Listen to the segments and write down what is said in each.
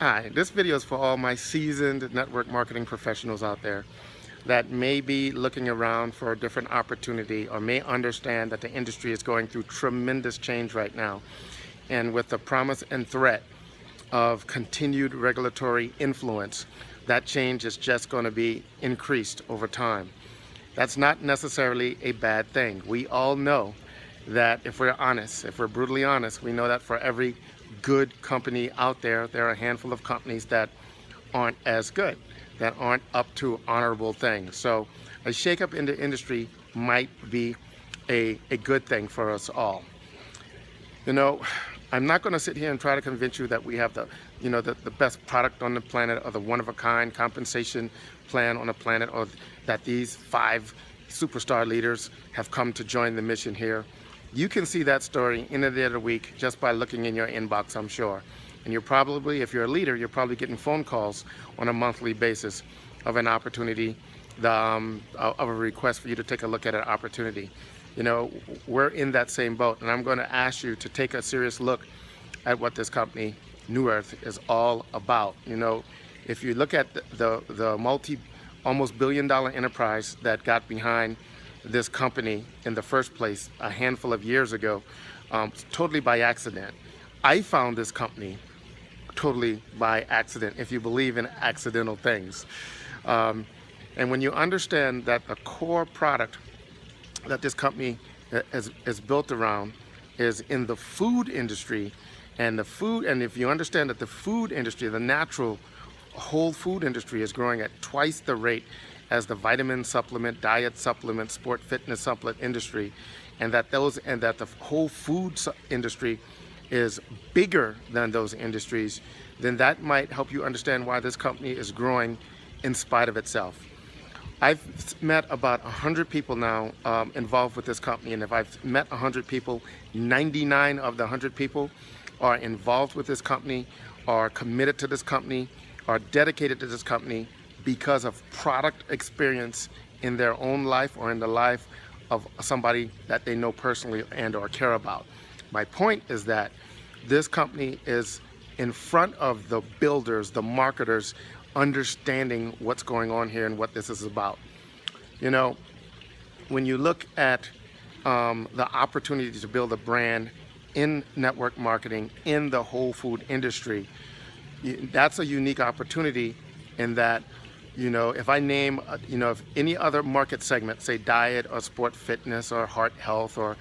Hi, this video is for all my seasoned network marketing professionals out there that may be looking around for a different opportunity or may understand that the industry is going through tremendous change right now. And with the promise and threat of continued regulatory influence, that change is just going to be increased over time. That's not necessarily a bad thing. We all know that if we're honest, if we're brutally honest, we know that for every good company out there, there are a handful of companies that aren't as good, that aren't up to honorable things. So a shakeup in the industry might be a good thing for us all. You know, I'm not going to sit here and try to convince you that we have the best product on the planet or the one-of-a-kind compensation plan on the planet, or that these 5 superstar leaders have come to join the mission here. You can see that story any day of the week just by looking in your inbox, I'm sure. And you're probably, if you're a leader, you're probably getting phone calls on a monthly basis of an opportunity, of a request for you to take a look at an opportunity. You know, we're in that same boat, and I'm going to ask you to take a serious look at what this company, New Earth, is all about. You know, if you look at the almost billion-dollar enterprise that got behind this company in the first place a handful of years ago, totally by accident. I found this company totally by accident, if you believe in accidental things. And when you understand that the core product that this company is built around is in the food industry, and if you understand that the food industry, the natural whole food industry, is growing at twice the rate as the vitamin supplement, diet supplement, sport fitness supplement industry, and that the whole food industry is bigger than those industries, then that might help you understand why this company is growing in spite of itself. I've met about 100 people now involved with this company, and if I've met 100 people, 99 of the 100 people are involved with this company, are committed to this company, are dedicated to this company because of product experience in their own life or in the life of somebody that they know personally and or care about. My point is that this company is in front of the builders, the marketers, understanding what's going on here and what this is about. You know, when you look at the opportunity to build a brand in network marketing in the whole food industry, that's a unique opportunity in that, you know, if I name, if any other market segment, say diet or sport fitness or heart health or,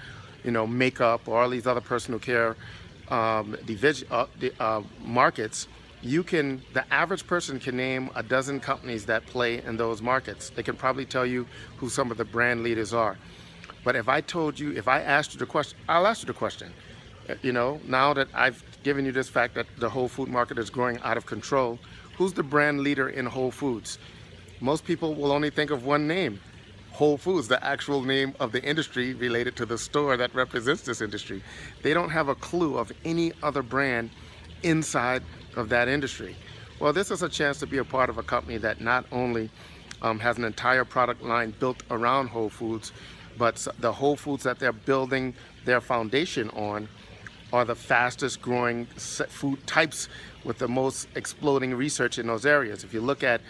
makeup or all these other personal care markets, the average person can name a dozen companies that play in those markets. They can probably tell you who some of the brand leaders are. But if I asked you the question, I'll ask you the question. Now that I've given you this fact that the whole food market is growing out of control, who's the brand leader in Whole Foods? Most people will only think of one name, Whole Foods, the actual name of the industry related to the store that represents this industry. They don't have a clue of any other brand inside of that industry. Well, this is a chance to be a part of a company that not only has an entire product line built around Whole Foods, but the Whole Foods that they're building their foundation on are the fastest growing food types with the most exploding research in those areas. If you look at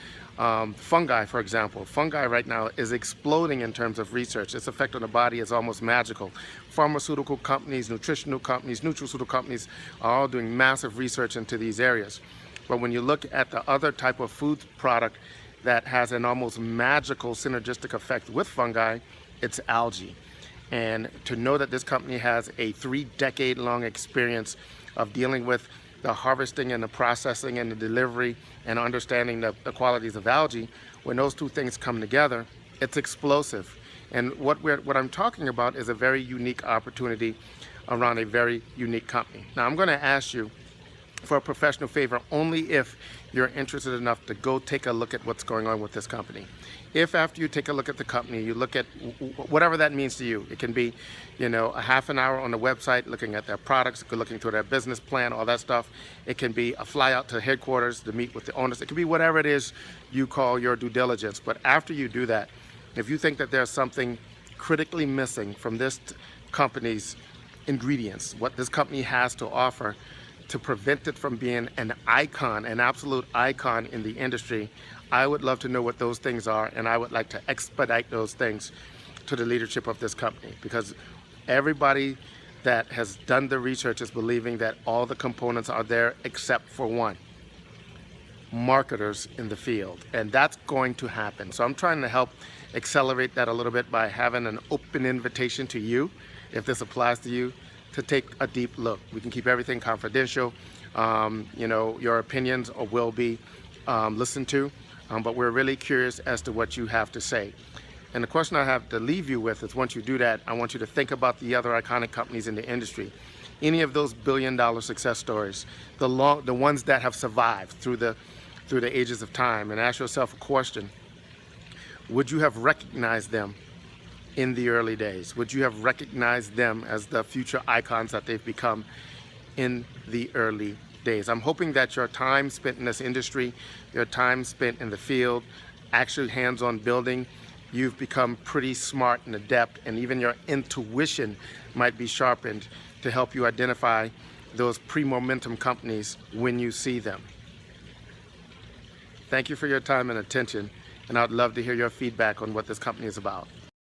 fungi, for example, fungi right now is exploding in terms of research. Its effect on the body is almost magical. Pharmaceutical companies, nutritional companies, nutraceutical companies are all doing massive research into these areas. But when you look at the other type of food product that has an almost magical synergistic effect with fungi, it's algae. And to know that this company has a 3-decade-long experience of dealing with the harvesting and the processing and the delivery and understanding the qualities of algae, when those two things come together, it's explosive. And what I'm talking about is a very unique opportunity around a very unique company. Now, I'm going to ask you for a professional favor only if you're interested enough to go take a look at what's going on with this company. If after you take a look at the company, you look at whatever that means to you, it can be, a half an hour on the website looking at their products, looking through their business plan, all that stuff. It can be a fly out to headquarters to meet with the owners. It can be whatever it is you call your due diligence. But after you do that, if you think that there's something critically missing from this company's ingredients, what this company has to offer, to prevent it from being an icon, an absolute icon in the industry, I would love to know what those things are, and I would like to expedite those things to the leadership of this company, because everybody that has done the research is believing that all the components are there except for one: marketers in the field. And that's going to happen. So I'm trying to help accelerate that a little bit by having an open invitation to you, if this applies to you, to take a deep look. We can keep everything confidential. You know, your opinions will be listened to, but we're really curious as to what you have to say. And the question I have to leave you with is, once you do that, I want you to think about the other iconic companies in the industry. Any of those billion-dollar success stories, the ones that have survived through the ages of time, and ask yourself a question: would you have recognized them in the early days? Would you have recognized them as the future icons that they've become in the early days? I'm hoping that your time spent in this industry, your time spent in the field, actually hands-on building, you've become pretty smart and adept, and even your intuition might be sharpened to help you identify those pre-momentum companies when you see them. Thank you for your time and attention, and I'd love to hear your feedback on what this company is about.